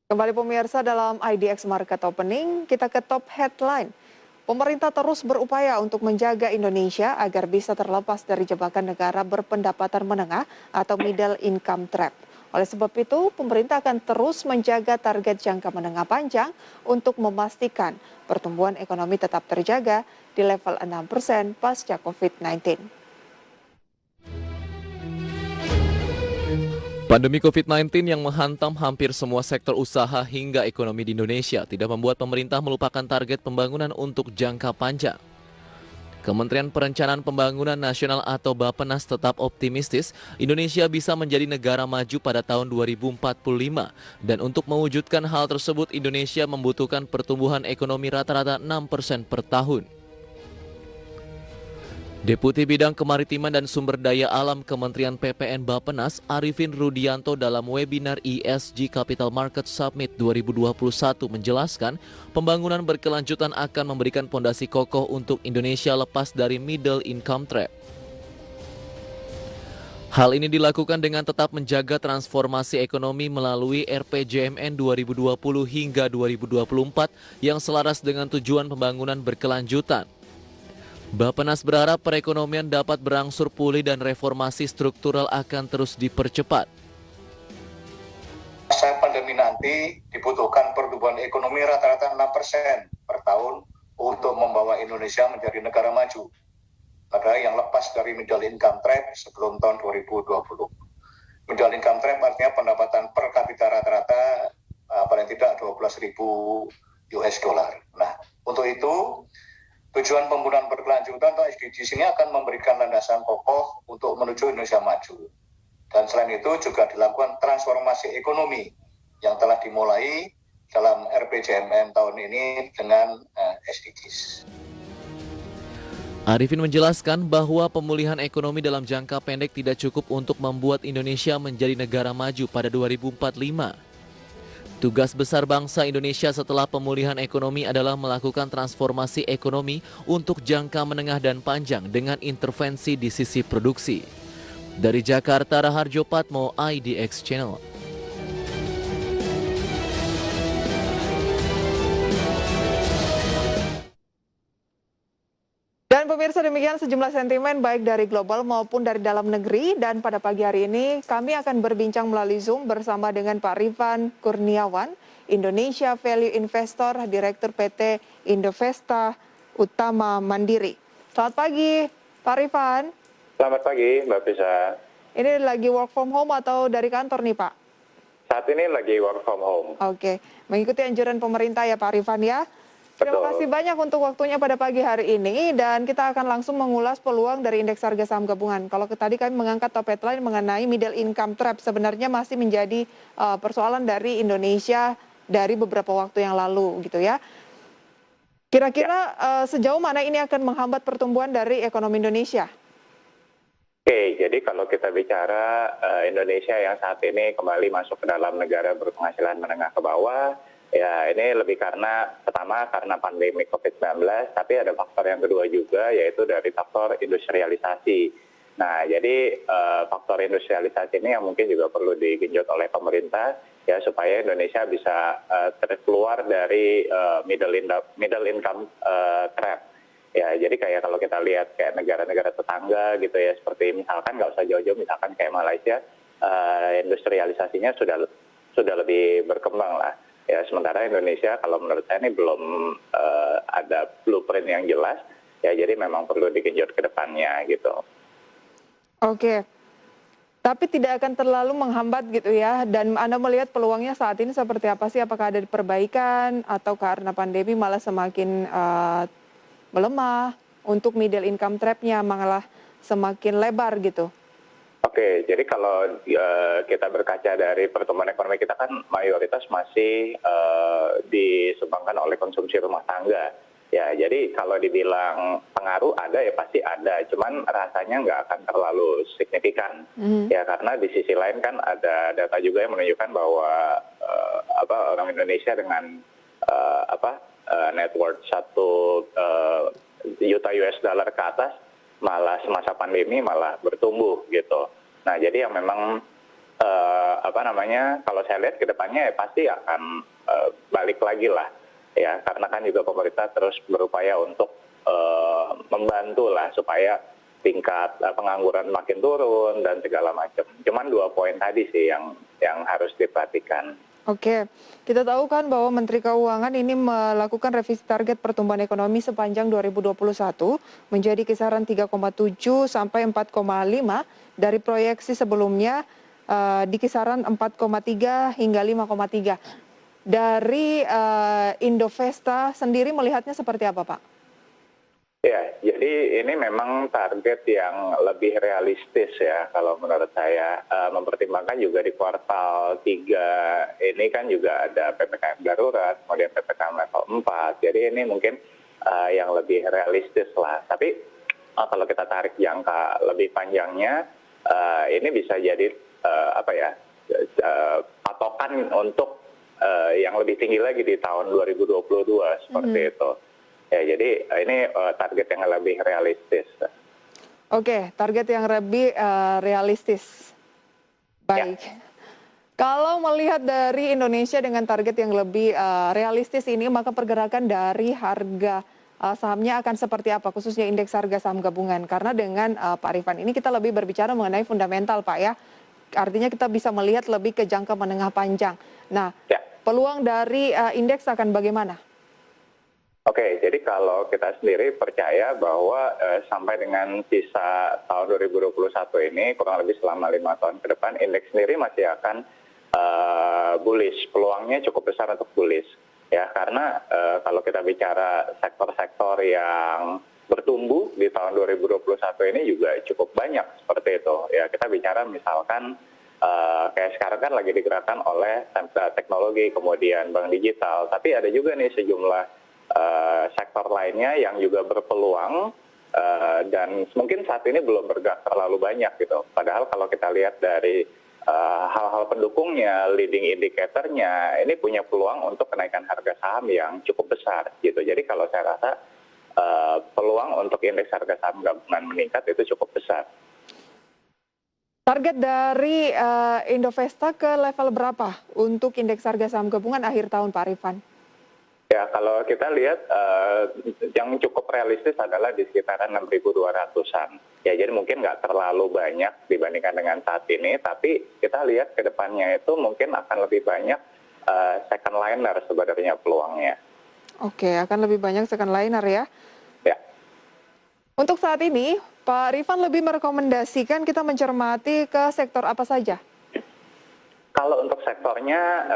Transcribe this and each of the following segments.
Kembali pemirsa dalam IDX Market Opening, kita ke top headline. Pemerintah terus berupaya untuk menjaga Indonesia agar bisa terlepas dari jebakan negara berpendapatan menengah atau middle income trap. Oleh sebab itu, pemerintah akan terus menjaga target jangka menengah panjang untuk memastikan pertumbuhan ekonomi tetap terjaga di level 6% pasca COVID-19. Pandemi COVID-19 yang menghantam hampir semua sektor usaha hingga ekonomi di Indonesia tidak membuat pemerintah melupakan target pembangunan untuk jangka panjang. Kementerian Perencanaan Pembangunan Nasional atau Bappenas tetap optimistis Indonesia bisa menjadi negara maju pada tahun 2045 dan untuk mewujudkan hal tersebut Indonesia membutuhkan pertumbuhan ekonomi rata-rata 6% per tahun. Deputi Bidang Kemaritiman dan Sumber Daya Alam Kementerian PPN Bappenas Arifin Rudianto dalam webinar ESG Capital Market Summit 2021 menjelaskan pembangunan berkelanjutan akan memberikan fondasi kokoh untuk Indonesia lepas dari middle income trap. Hal ini dilakukan dengan tetap menjaga transformasi ekonomi melalui RPJMN 2020 hingga 2024 yang selaras dengan tujuan pembangunan berkelanjutan. Bappenas berharap perekonomian dapat berangsur pulih dan reformasi struktural akan terus dipercepat. Masa pandemi nanti dibutuhkan pertumbuhan ekonomi rata-rata 6% per tahun untuk membawa Indonesia menjadi negara maju. Negara yang lepas dari middle income trap sebelum tahun 2020. Middle income trap artinya pendapatan per kapita rata-rata paling tidak 12.000 US dollar. Nah, untuk itu tujuan pembangunan berkelanjutan atau SDGs ini akan memberikan landasan kokoh untuk menuju Indonesia maju. Dan selain itu juga dilakukan transformasi ekonomi yang telah dimulai dalam RPJMN tahun ini dengan SDGs. Arifin menjelaskan bahwa pemulihan ekonomi dalam jangka pendek tidak cukup untuk membuat Indonesia menjadi negara maju pada 2045. Tugas besar bangsa Indonesia setelah pemulihan ekonomi adalah melakukan transformasi ekonomi untuk jangka menengah dan panjang dengan intervensi di sisi produksi. Dari Jakarta, Raharjo Patmo, IDX Channel. Dan pemirsa, demikian sejumlah sentimen baik dari global maupun dari dalam negeri. Dan pada pagi hari ini kami akan berbincang melalui Zoom bersama dengan Pak Rifan Kurniawan, Indonesia Value Investor, Direktur PT Indovesta Utama Mandiri. Selamat pagi Pak Rifan. Selamat pagi Mbak Pisa. Ini lagi work from home atau dari kantor nih Pak? Saat ini lagi work from home. Oke, mengikuti anjuran pemerintah ya Pak Rifan ya. Terima kasih banyak untuk waktunya pada pagi hari ini dan kita akan langsung mengulas peluang dari indeks harga saham gabungan. Kalau tadi kami mengangkat top headline mengenai middle income trap sebenarnya masih menjadi persoalan dari Indonesia dari beberapa waktu yang lalu gitu ya. Kira-kira sejauh mana ini akan menghambat pertumbuhan dari ekonomi Indonesia? Oke, jadi kalau kita bicara Indonesia yang saat ini kembali masuk ke dalam negara berpenghasilan menengah ke bawah, ya ini lebih karena pertama karena pandemi COVID-19, tapi ada faktor yang kedua juga yaitu dari faktor industrialisasi. Nah, jadi faktor industrialisasi ini yang mungkin juga perlu digenjot oleh pemerintah ya supaya Indonesia bisa terkeluar dari middle income trap. Ya, jadi kayak kalau kita lihat kayak negara-negara tetangga gitu ya, seperti misalkan nggak usah jauh-jauh, misalkan kayak Malaysia, industrialisasinya sudah lebih berkembang lah. Ya, sementara Indonesia kalau menurut saya ini belum ada blueprint yang jelas, ya jadi memang perlu digenjot ke depannya gitu. Oke, tapi tidak akan terlalu menghambat gitu ya, dan Anda melihat peluangnya saat ini seperti apa sih? Apakah ada perbaikan atau karena pandemi malah semakin melemah untuk middle income trap-nya malah semakin lebar gitu? Oke, jadi kalau kita berkaca dari pertumbuhan ekonomi kita kan mayoritas masih disumbangkan oleh konsumsi rumah tangga. Ya, jadi kalau dibilang pengaruh ada ya pasti ada, cuman rasanya nggak akan terlalu signifikan. Ya, karena di sisi lain kan ada data juga yang menunjukkan bahwa orang Indonesia dengan net worth 1 juta US dollar ke atas malah semasa pandemi malah bertumbuh gitu. Nah, jadi yang memang apa namanya, kalau saya lihat ke depannya ya pasti akan balik lagi lah, ya, karena kan juga pemerintah terus berupaya untuk membantu lah supaya tingkat pengangguran makin turun dan segala macam. Cuman 2 poin tadi sih yang harus diperhatikan. Oke, kita tahu kan bahwa Menteri Keuangan ini melakukan revisi target pertumbuhan ekonomi sepanjang 2021 menjadi kisaran 3,7 sampai 4,5 dari proyeksi sebelumnya di kisaran 4,3 hingga 5,3. Dari Indovesta sendiri melihatnya seperti apa, Pak? Ya, jadi ini memang target yang lebih realistis ya kalau menurut saya, mempertimbangkan juga di kuartal 3 ini kan juga ada PPKM darurat, kemudian PPKM level 4, jadi ini mungkin yang lebih realistis lah. Tapi kalau kita tarik jangka lebih panjangnya, ini bisa jadi patokan untuk yang lebih tinggi lagi di tahun 2022 seperti itu. Ya, jadi ini target yang lebih realistis. Oke, target yang lebih realistis. Baik. Ya. Kalau melihat dari Indonesia dengan target yang lebih realistis ini, maka pergerakan dari harga sahamnya akan seperti apa, khususnya indeks harga saham gabungan? Karena dengan Pak Rifan ini kita lebih berbicara mengenai fundamental, Pak ya. Artinya kita bisa melihat lebih ke jangka menengah panjang. Nah, Ya. peluang dari indeks akan bagaimana? Oke, jadi kalau kita sendiri percaya bahwa sampai dengan sisa tahun 2021 ini, kurang lebih selama 5 tahun ke depan, indeks sendiri masih akan bullish. Peluangnya cukup besar untuk bullish. Ya, karena kalau kita bicara sektor-sektor yang bertumbuh di tahun 2021 ini juga cukup banyak seperti itu. Ya, kita bicara misalkan kayak sekarang kan lagi digerakkan oleh teknologi, kemudian bank digital, tapi ada juga nih sejumlah sektor lainnya yang juga berpeluang dan mungkin saat ini belum bergerak terlalu banyak gitu. Padahal kalau kita lihat dari hal-hal pendukungnya, leading indicator-nya, ini punya peluang untuk kenaikan harga saham yang cukup besar gitu. Jadi kalau saya rasa peluang untuk indeks harga saham gabungan meningkat itu cukup besar. Target dari Indovesta ke level berapa untuk indeks harga saham gabungan akhir tahun, Pak Rifan? Ya, kalau kita lihat yang cukup realistis adalah di sekitaran 6.200-an. Ya, jadi mungkin nggak terlalu banyak dibandingkan dengan saat ini, tapi kita lihat ke depannya itu mungkin akan lebih banyak second liner sebenarnya peluangnya. Oke, akan lebih banyak second liner ya. Ya. Untuk saat ini, Pak Rifan lebih merekomendasikan kita mencermati ke sektor apa saja? Kalau untuk sektornya,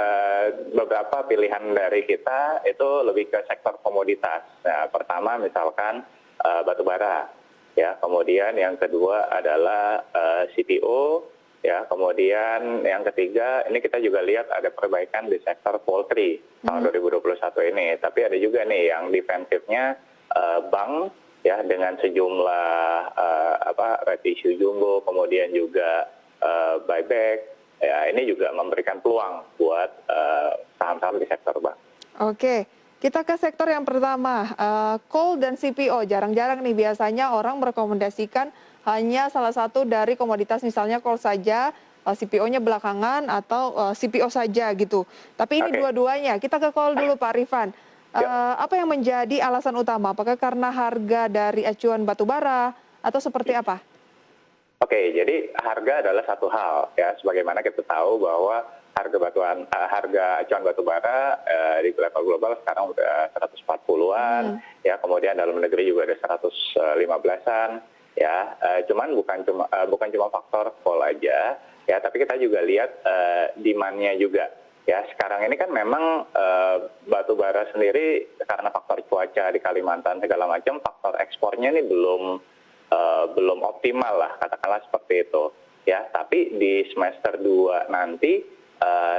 beberapa pilihan dari kita itu lebih ke sektor komoditas. Nah, pertama misalkan batu bara, ya. Kemudian yang kedua adalah CPO, ya. Kemudian yang ketiga, ini kita juga lihat ada perbaikan di sektor poultry tahun 2021 ini. Tapi ada juga nih yang defensifnya bank, ya, dengan sejumlah right issue jumbo, kemudian juga buyback. Ya, ini juga memberikan peluang buat saham-saham di sektor bank. Oke, kita ke sektor yang pertama, coal dan CPO. Jarang-jarang nih biasanya orang merekomendasikan hanya salah satu dari komoditas, misalnya coal saja, CPO-nya belakangan atau CPO saja gitu. Tapi ini dua-duanya. Kita ke coal dulu, Pak Rifan. Apa yang menjadi alasan utama? Apakah karena harga dari acuan batu bara atau seperti apa? Oke, jadi harga adalah satu hal ya, sebagaimana kita tahu bahwa harga acuan batu bara di level global sekarang udah 140-an, ya, kemudian dalam negeri juga ada 115-an, ya. Cuman bukan cuma faktor coal aja, ya, tapi kita juga lihat demand-nya juga. Ya, sekarang ini kan memang batu bara sendiri karena faktor cuaca di Kalimantan segala macam, faktor ekspornya ini belum optimal lah, katakanlah seperti itu, ya. Tapi di semester 2 nanti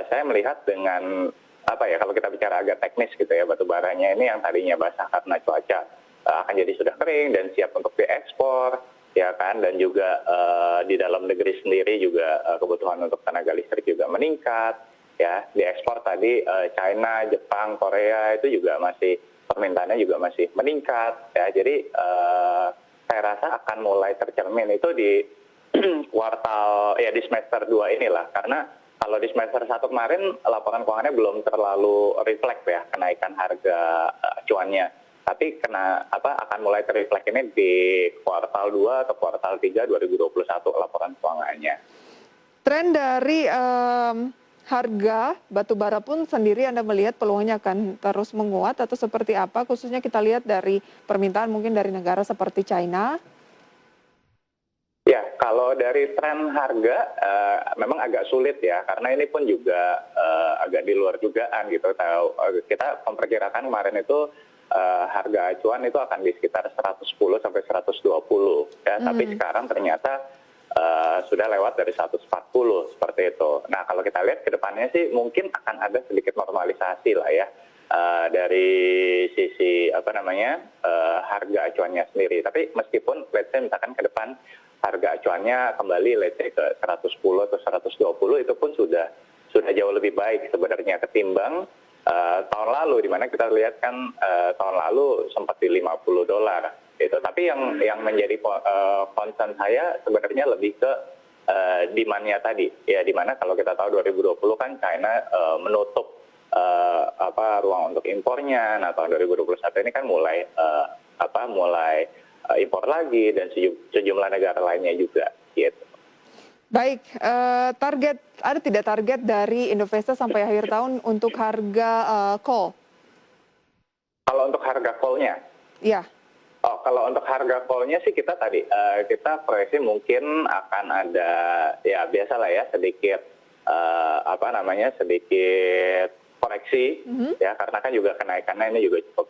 saya melihat dengan kalau kita bicara agak teknis gitu ya, batu baranya ini yang tadinya basah karena cuaca akan jadi sudah kering dan siap untuk diekspor, ya kan. Dan juga di dalam negeri sendiri juga kebutuhan untuk tenaga listrik juga meningkat, ya. Diekspor tadi China, Jepang, Korea itu juga masih permintaannya juga masih meningkat, ya. Jadi saya rasa akan mulai tercermin itu di kuartal ya di semester 2 inilah, karena kalau di semester 1 kemarin laporan keuangannya belum terlalu reflect ya kenaikan harga acuannya. Tapi akan mulai terreflect ini di kuartal 2 atau kuartal 3 2021 laporan keuangannya. Tren dari harga batu bara pun sendiri Anda melihat peluangnya akan terus menguat atau seperti apa? Khususnya kita lihat dari permintaan mungkin dari negara seperti China. Ya, kalau dari tren harga memang agak sulit ya, karena ini pun juga agak di luar dugaan gitu. Kita memperkirakan kemarin itu harga acuan itu akan di sekitar 110 sampai 120 ya, tapi sekarang ternyata sudah lewat dari 140 seperti itu. Nah, kalau kita lihat ke depannya sih mungkin akan ada sedikit normalisasi lah ya dari sisi harga acuannya sendiri. Tapi meskipun let's say misalkan ke depan harga acuannya kembali let's say ke 110 atau 120 itu pun sudah jauh lebih baik sebenarnya ketimbang tahun lalu, di mana kita lihat kan tahun lalu sempat di $50 gitu. Tapi yang menjadi concern saya sebenarnya lebih ke demand-nya tadi ya, di mana kalau kita tahu 2020 kan China menutup ruang untuk impornya. Nah, tahun 2021 ini kan mulai impor lagi dan sejumlah negara lainnya juga gitu. Baik, ada tidak target dari Indovesta sampai akhir tahun untuk harga coal? Kalau untuk harga coal-nya? Iya. Oh, kalau untuk harga coal-nya sih kita proyeksi mungkin akan ada ya biasalah ya sedikit sedikit koreksi ya, karena kan juga kenaikannya ini juga cukup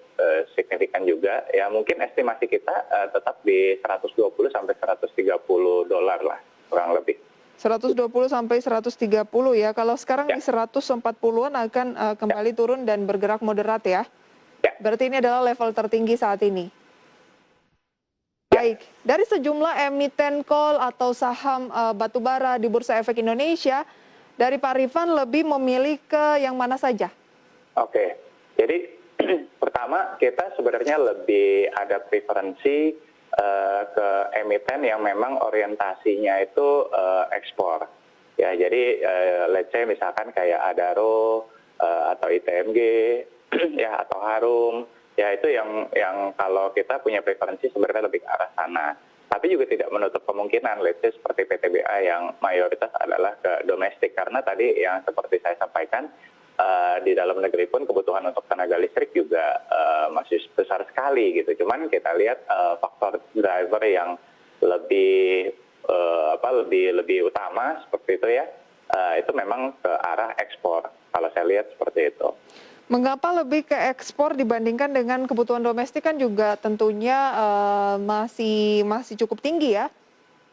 signifikan juga ya. Mungkin estimasi kita tetap di 120 sampai 130 dolar lah kurang lebih. 120 sampai 130 ya. Kalau sekarang di 140-an akan kembali turun dan bergerak moderat ya. Ya. Berarti ini adalah level tertinggi saat ini. Baik, dari sejumlah emiten coal atau saham batubara di Bursa Efek Indonesia, dari Pak Rifan lebih memilih ke yang mana saja? Oke, jadi pertama kita sebenarnya lebih ada preferensi ke emiten yang memang orientasinya itu ekspor. Ya, jadi let's say misalkan kayak Adaro atau ITMG ya atau Harum. Ya, itu yang kalau kita punya preferensi sebenarnya lebih ke arah sana. Tapi juga tidak menutup kemungkinan, let's say seperti PTBA yang mayoritas adalah ke domestik. Karena tadi yang seperti saya sampaikan, di dalam negeri pun kebutuhan untuk tenaga listrik juga masih besar sekali gitu. Cuman kita lihat faktor driver yang lebih utama seperti itu ya, itu memang ke arah ekspor. Kalau saya lihat seperti itu. Mengapa lebih ke ekspor dibandingkan dengan kebutuhan domestik kan juga tentunya masih cukup tinggi ya?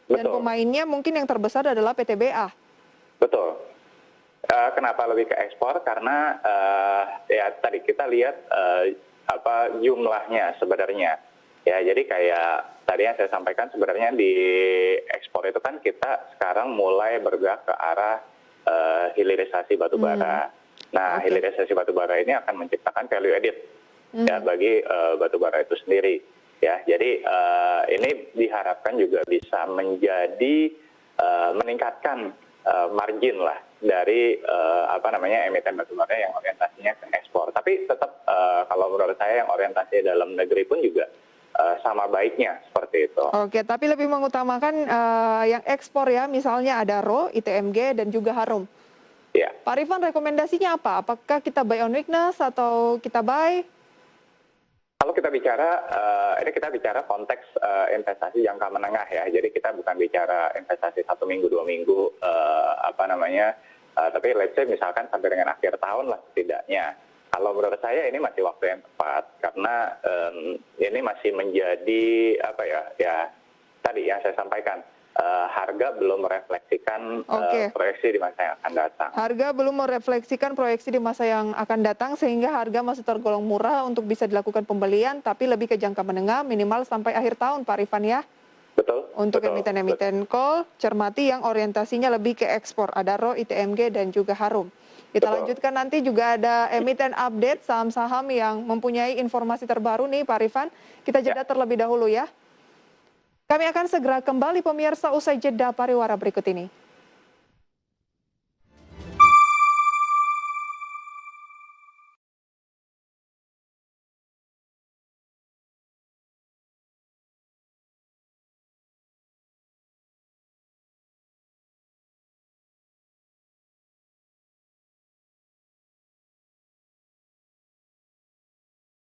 Dan Betul. pemainnya mungkin yang terbesar adalah PTBA. Betul. Kenapa lebih ke ekspor? Karena ya tadi kita lihat jumlahnya sebenarnya. Ya, jadi kayak tadi yang saya sampaikan sebenarnya di ekspor itu kan kita sekarang mulai bergerak ke arah hilirisasi batubara. Nah, hilirisasi batubara ini akan menciptakan value added ya bagi batubara itu sendiri. Ya, jadi ini diharapkan juga bisa menjadi meningkatkan margin lah dari emiten batubara yang orientasinya ke ekspor. Tapi tetap kalau menurut saya yang orientasinya dalam negeri pun juga sama baiknya seperti itu. Oke, tapi lebih mengutamakan yang ekspor ya, misalnya Adaro, ITMG dan juga Harum. Ya. Pak Rifan, rekomendasinya apa? Apakah kita buy on weakness atau kita buy? Kalau kita bicara konteks investasi jangka menengah ya. Jadi kita bukan bicara investasi 1 minggu, 2 minggu, tapi let's say misalkan sampai dengan akhir tahun lah setidaknya. Kalau menurut saya ini masih waktu yang tepat karena ini masih menjadi tadi yang saya sampaikan. Harga belum merefleksikan proyeksi di masa yang akan datang. Harga belum merefleksikan proyeksi di masa yang akan datang sehingga harga masih tergolong murah untuk bisa dilakukan pembelian, tapi lebih ke jangka menengah minimal sampai akhir tahun, Pak Rifan ya? Betul. Untuk emiten-emiten coal, cermati yang orientasinya lebih ke ekspor, Adaro, ITMG dan juga Harum. Kita lanjutkan nanti juga ada emiten update saham-saham yang mempunyai informasi terbaru nih Pak Rifan. Kita jeda terlebih dahulu ya. Kami akan segera kembali pemirsa usai jeda pariwara berikut ini.